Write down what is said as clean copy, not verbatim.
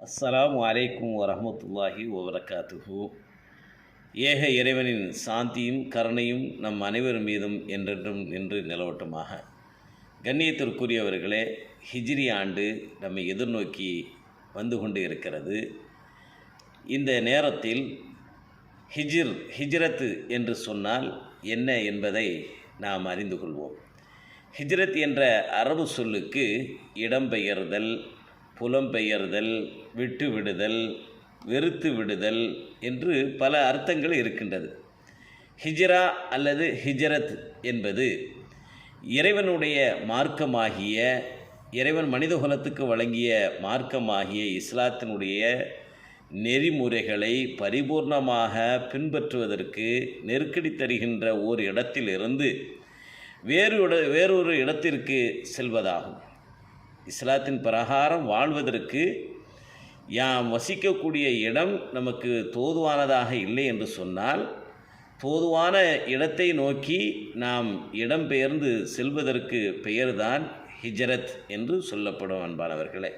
அஸ்ஸலாமு அலைக்கும் வரஹ்மத்துல்லாஹி வபரகாத்துஹு. ஏக இறைவனின் சாந்தியும் கருணையும் நம் அனைவர் மீதும் என்றென்றும் நின்று நிலவட்டுமாக. கண்ணியத்திற்குரியவர்களே, ஹிஜ்ரி ஆண்டு நம்மை எதிர்நோக்கி வந்து கொண்டு இருக்கிறது. இந்த நேரத்தில் ஹிஜ்ரத் என்று சொன்னால் என்ன என்பதை நாம் அறிந்து கொள்வோம். ஹிஜ்ரத் என்ற அரபு சொல்லுக்கு இடம்பெயர்தல், புலம்பெயர்தல், விட்டு விடுதல், வெறுத்து விடுதல் என்று பல அர்த்தங்கள் இருக்கின்றது. ஹிஜ்ரா அல்லது ஹிஜ்ரத் என்பது இறைவனுடைய மார்க்கமாகிய, இறைவன் மனிதகுலத்துக்கு வழங்கிய மார்க்கமாகிய இஸ்லாத்தினுடைய நெறிமுறைகளை பரிபூர்ணமாக பின்பற்றுவதற்கு நெருக்கடி தருகின்ற ஓர் இடத்திலிருந்து வேறொரு இடத்திற்கு செல்வதாகும். இஸ்லாத்தின் பிரகாரம் வாழ்வதற்கு யாம் வசிக்கக்கூடிய இடம் நமக்கு தோதுவானதாக இல்லை என்று சொன்னால், தோதுவான இடத்தை நோக்கி நாம் இடம்பெயர்ந்து செல்வதற்கு பெயர்தான் ஹிஜ்ரத் என்று சொல்லப்படும். அன்பானவர்களே,